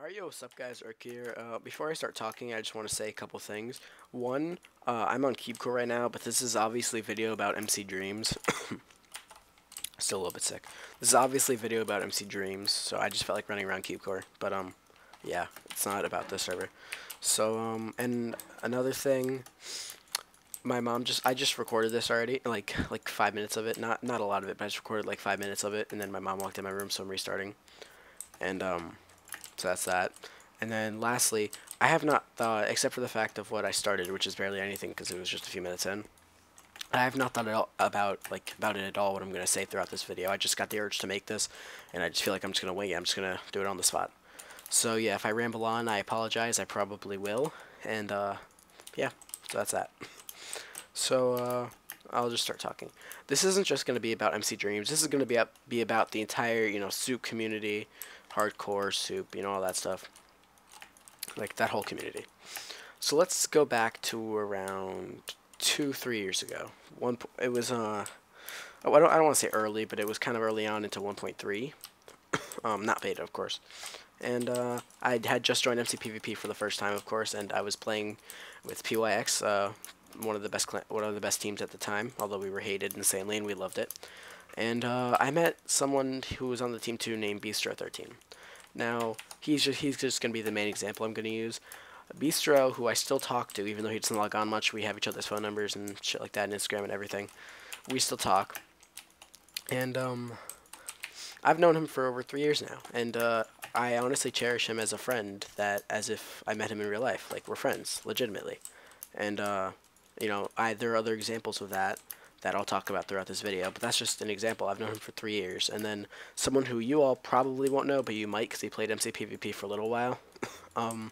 Alright, yo, what's up guys, Erk here. Before I start talking, I just want to say a couple things. One, I'm on KeepCore right now, but this is obviously a video about McDreamZ. Still a little bit sick. This is obviously a video about McDreamZ, so I just felt like running around KeepCore. But, yeah, it's not about this server. So, and another thing, I just recorded this already, like 5 minutes of it. Not a lot of it, but I just recorded like 5 minutes of it, and then my mom walked in my room, so I'm restarting. And, so that's that. And then lastly, I have not thought, except for the fact of what I started, which is barely anything because it was just a few minutes in. I have not thought at all about it at all what I'm gonna say throughout this video. I just got the urge to make this, and I just feel like I'm just gonna wing it. I'm just gonna do it on the spot. So yeah, if I ramble on, I apologize. I probably will. And yeah, so that's that. So I'll just start talking. This isn't just gonna be about McDreamZ. This is gonna be about the entire soup community, hardcore soup, all that stuff. Like that whole community. So let's go back to around 2-3 years ago. It was oh, I don't want to say early, but it was kind of early on into 1.3. Not beta, of course. And I had just joined MCPvP for the first time, of course, and I was playing with PYX, one of the best teams at the time. Although we were hated insanely, and we loved it. And I met someone who was on the team too, named Bistro13. Now he's just gonna be the main example I'm gonna use. Bistro, who I still talk to, even though he doesn't log on much. We have each other's phone numbers and shit like that, and Instagram and everything. We still talk. And I've known him for over 3 years now, and I honestly cherish him as a friend, as if I met him in real life. Like, we're friends, legitimately. And there are other examples of that I'll talk about throughout this video, but that's just an example. I've known him for 3 years. And then someone who you all probably won't know, but you might, because he played MCPvP for a little while. And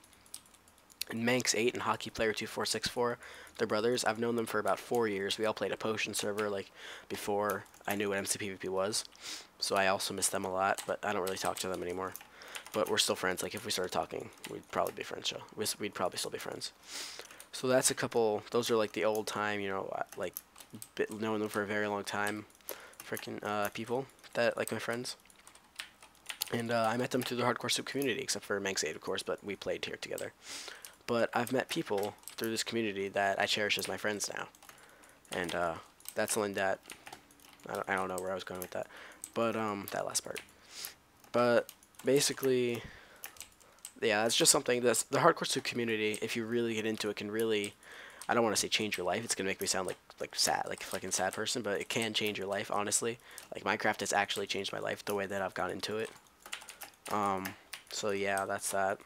McDreamZ and Hockey Player 2464, they're brothers. I've known them for about 4 years. We all played a potion server like before I knew what MCPvP was, so I also miss them a lot. But I don't really talk to them anymore. But we're still friends. Like if we started talking, we'd probably be friends. So we'd probably still be friends. So that's a couple. Those are like the old time, like knowing them for a very long time, freaking people that like my friends. And I met them through the hardcore soup community, except for McDreamZ, of course. But we played here together. But I've met people through this community that I cherish as my friends now. And that's something that I don't know where I was going with that. But that last part. But basically, yeah, that's just something that's the hardcore soup community, if you really get into it, can really, I don't want to say change your life. It's gonna make me sound like sad, like a fucking sad person, but it can change your life, honestly. Like Minecraft has actually changed my life the way that I've gone into it. So yeah, that's that.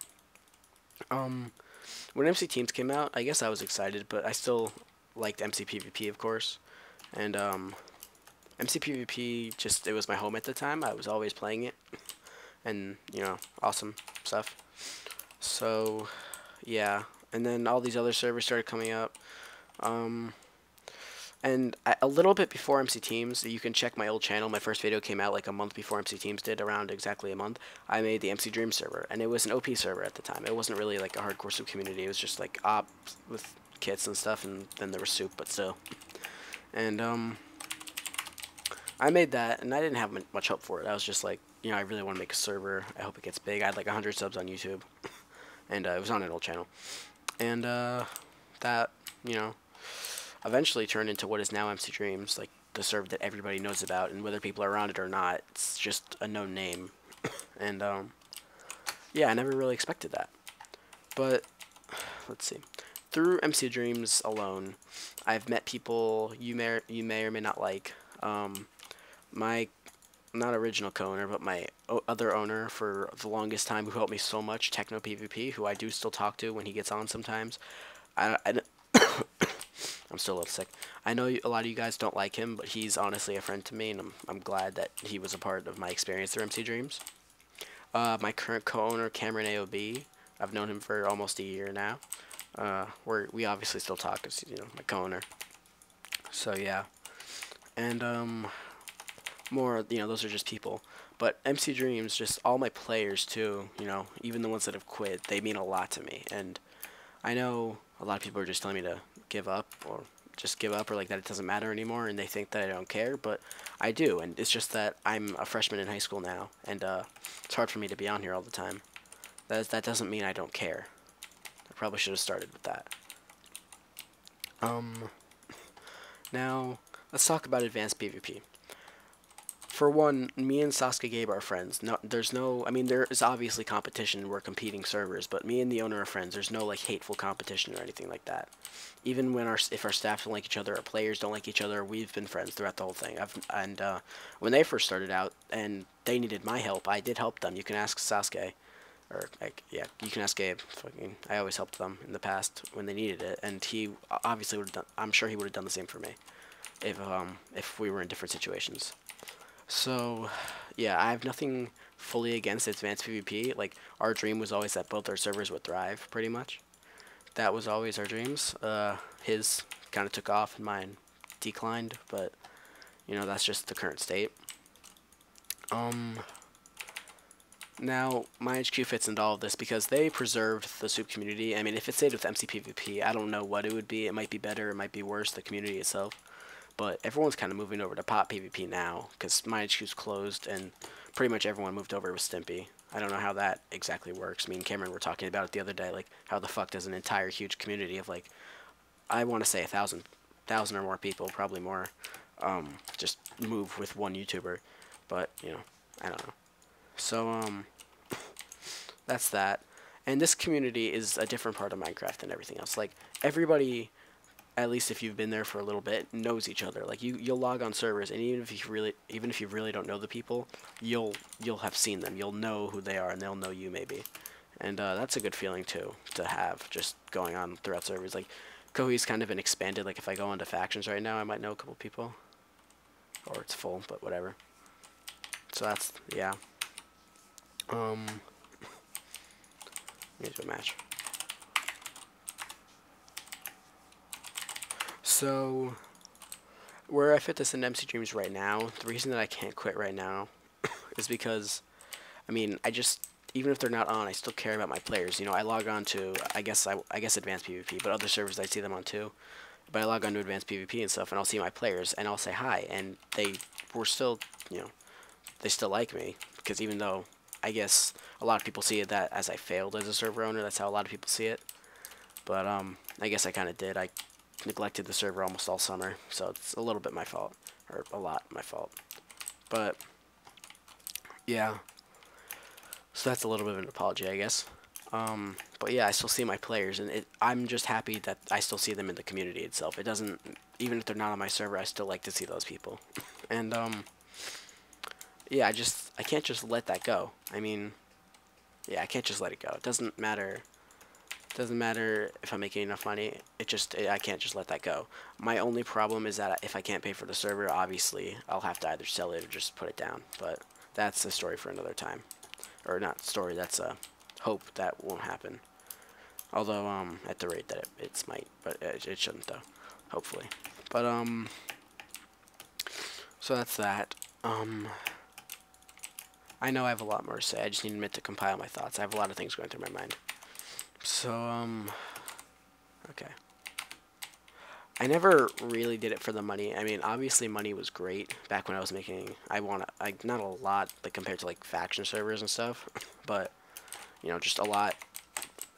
When MC Teams came out, I guess I was excited, but I still liked MCPvP, of course. And MCPvP, it was my home at the time. I was always playing it, and awesome stuff. So yeah, and then all these other servers started coming up. And a little bit before MC Teams, you can check my old channel. My first video came out like a month before MC Teams did, around exactly a month. I made the McDreamZ server, and it was an OP server at the time. It wasn't really like a hardcore soup community. It was just like ops with kits and stuff, and then there was soup, but still. And I made that, and I didn't have much hope for it. I was just like, I really want to make a server. I hope it gets big. I had like 100 subs on YouTube, and it was on an old channel. And that, eventually turned into what is now McDreamZ, like the server that everybody knows about, and whether people are around it or not, it's just a known name. And yeah, I never really expected that. But let's see, through McDreamZ alone, I've met people you may or may not like. My not original co-owner, but my other owner for the longest time, who helped me so much, Techno PvP, who I do still talk to when he gets on sometimes. I'm still a little sick. I know a lot of you guys don't like him, but he's honestly a friend to me, and I'm glad that he was a part of my experience through McDreamZ. My current co-owner, Cameron AOB, I've known him for almost a year now. We obviously still talk, as my co-owner. So yeah, and more, those are just people. But McDreamZ, just all my players too, even the ones that have quit, they mean a lot to me. And I know a lot of people are just telling me to give up, or like that it doesn't matter anymore, and they think that I don't care, but I do. And it's just that I'm a freshman in high school now, and it's hard for me to be on here all the time. That doesn't mean I don't care. I probably should have started with that. Now, let's talk about advanced PvP. For one, me and Sasuke Gabe are friends. No, there's no, I mean, there is obviously competition. We're competing servers, but me and the owner are friends. There's no like hateful competition or anything like that. Even when if our staff don't like each other, our players don't like each other, we've been friends throughout the whole thing. When they first started out and they needed my help, I did help them. You can ask Sasuke, or like, yeah, you can ask Gabe. Fucking, I always helped them in the past when they needed it, and he obviously would have done. I'm sure he would have done the same for me if we were in different situations. So, yeah, I have nothing fully against advanced PvP. Like, our dream was always that both our servers would thrive, pretty much. That was always our dreams. His kind of took off and mine declined, but, you know, that's just the current state. Now, my HQ fits into all of this because they preserved the soup community. I mean, if it stayed with MC PvP, I don't know what it would be. It might be better, it might be worse, the community itself. But everyone's kind of moving over to pop PvP now because my HQ's closed and pretty much everyone moved over with Stimpy. I don't know how that exactly works. Me and Cameron were talking about it the other day, like how the fuck does an entire huge community of like, I want to say 1,000 or more people, probably more, just move with one YouTuber. But, you know, I don't know. So, that's that. And this community is a different part of Minecraft than everything else. Like, everybody, at least if you've been there for a little bit, knows each other. Like you'll log on servers, and even if you really don't know the people, you'll have seen them. You'll know who they are, and they'll know you maybe. And that's a good feeling too to have, just going on throughout servers. Like Kohi's kind of been expanded. Like if I go into factions right now, I might know a couple people, or it's full, but whatever. So that's, yeah. Let me do a match. So, where I fit this in McDreamZ right now, the reason that I can't quit right now is because, I mean, even if they're not on, I still care about my players. You know, I log on to, I guess advanced PvP, but other servers I see them on too. But I log on to advanced PvP and stuff, and I'll see my players, and I'll say hi, and they were still, you know, they still like me, because even though, I guess, a lot of people see it that as I failed as a server owner, that's how a lot of people see it. But, I guess I kind of did. I neglected the server almost all summer, so it's a little bit my fault, or a lot my fault. But yeah, so that's a little bit of an apology, I guess. But yeah, I still see my players, and I'm just happy that I still see them in the community itself. It doesn't, even if they're not on my server, I still like to see those people. And yeah, I can't just let that go. I mean, yeah, I can't just let it go. It doesn't matter. Doesn't matter if I'm making enough money. I can't just let that go. My only problem is that if I can't pay for the server, obviously I'll have to either sell it or just put it down. But that's a story for another time, or not story. That's a hope that won't happen. Although at the rate that it might, but it shouldn't though. Hopefully. But so that's that. I know I have a lot more to say. I just need a minute to compile my thoughts. I have a lot of things going through my mind. So, okay. I never really did it for the money. I mean, obviously money was great back when I was making, not a lot, like compared to like faction servers and stuff, but, you know, just a lot,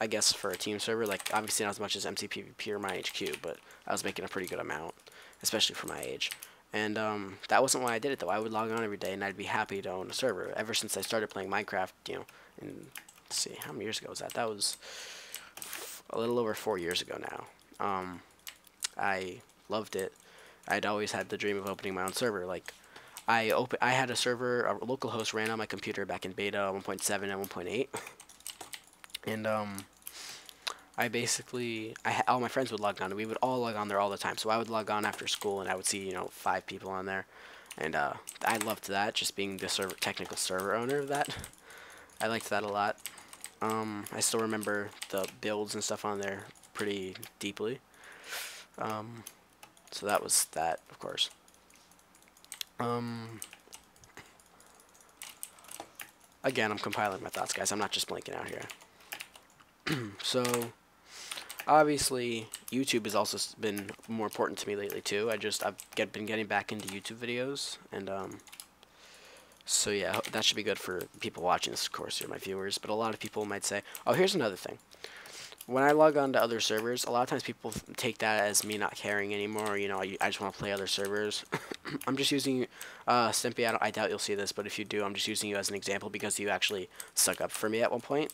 I guess, for a team server. Like, obviously not as much as MCPVP or my HQ, but I was making a pretty good amount, especially for my age. And, that wasn't why I did it, though. I would log on every day, and I'd be happy to own a server. Ever since I started playing Minecraft, you know, and let's see, how many years ago was that? That was a little over 4 years ago now. I loved it. I'd always had the dream of opening my own server. Like, I had a server, a local host ran on my computer back in beta 1.7 and 1.8, and all my friends would log on, and we would all log on there all the time. So I would log on after school, and I would see, you know, 5 people on there, and I loved that, just being the technical server owner of that. I liked that a lot. I still remember the builds and stuff on there pretty deeply. So that was that, of course. Again, I'm compiling my thoughts, guys. I'm not just blanking out here. So, obviously, YouTube has also been more important to me lately, too. I've been getting back into YouTube videos, and, So yeah, that should be good for people watching this, of course, you're my viewers, but a lot of people might say, oh, here's another thing. When I log on to other servers, a lot of times people take that as me not caring anymore. You know, I just want to play other servers. I'm just using Stimpy. I doubt you'll see this, but if you do, I'm just using you as an example because you actually stuck up for me at one point.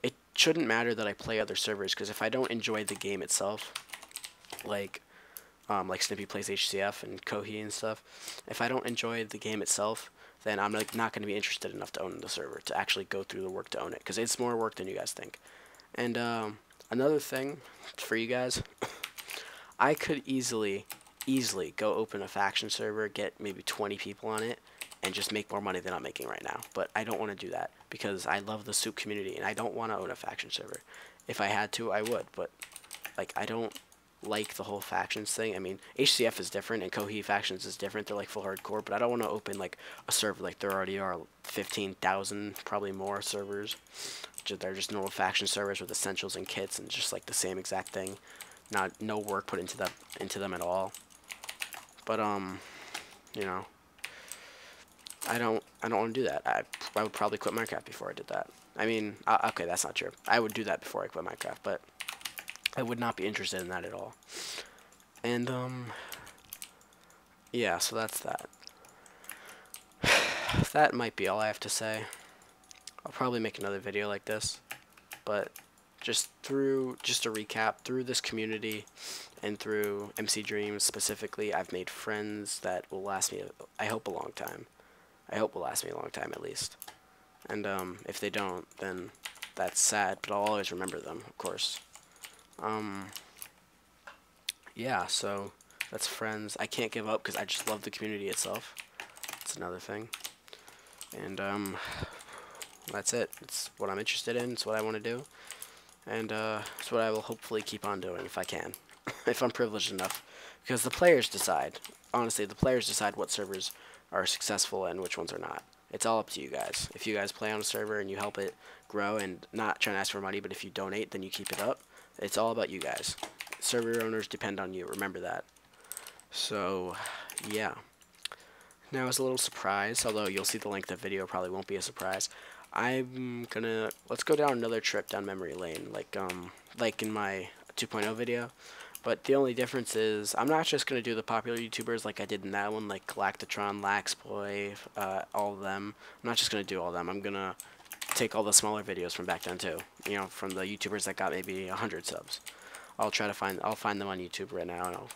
It shouldn't matter that I play other servers because if I don't enjoy the game itself, like Snippy plays HCF and Kohi and stuff, if I don't enjoy the game itself, then I'm like not going to be interested enough to own the server to actually go through the work to own it because it's more work than you guys think. And another thing for you guys, I could easily go open a faction server, get maybe 20 people on it, and just make more money than I'm making right now. But I don't want to do that because I love the soup community and I don't want to own a faction server. If I had to, I would, but like I don't like the whole factions thing. I mean, HCF is different and Kohi factions is different. They're like full hardcore, but I don't want to open like a server like there already are 15,000, probably more servers. They're just normal faction servers with essentials and kits and just like the same exact thing. No work put into them at all. But you know, I don't want to do that. I would probably quit Minecraft before I did that. I mean, okay, that's not true. I would do that before I quit Minecraft, but I would not be interested in that at all. And yeah, so that's that. That might be all I have to say. I'll probably make another video like this, but just a recap, through this community and through McDreamZ specifically, I've made friends that will last me, I hope, a long time. I hope will last me a long time at least. And if they don't, then that's sad, but I'll always remember them, of course. Yeah, so that's friends. I can't give up because I just love the community itself. That's another thing. And that's it. It's what I'm interested in. It's what I want to do. And it's what I will hopefully keep on doing if I can. If I'm privileged enough. Because the players decide. Honestly, the players decide what servers are successful and which ones are not. It's all up to you guys. If you guys play on a server and you help it grow and not trying to ask for money, but if you donate, then you keep it up. It's all about you guys. Server owners depend on you. Remember that. So, yeah. Now, as a little surprise, although you'll see the length of the video probably won't be a surprise, let's go down another trip down memory lane, like in my 2.0 video. But the only difference is I'm not just gonna do the popular YouTubers like I did in that one, like Galactatron, Laxboy, all of them. I'm not just gonna do all of them. I'm gonna take all the smaller videos from back then too. You know, from the YouTubers that got maybe 100 subs. I'll find them on YouTube right now and I'll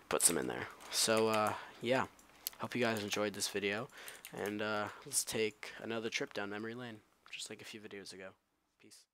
put some in there. So yeah. Hope you guys enjoyed this video, and let's take another trip down memory lane, just like a few videos ago. Peace.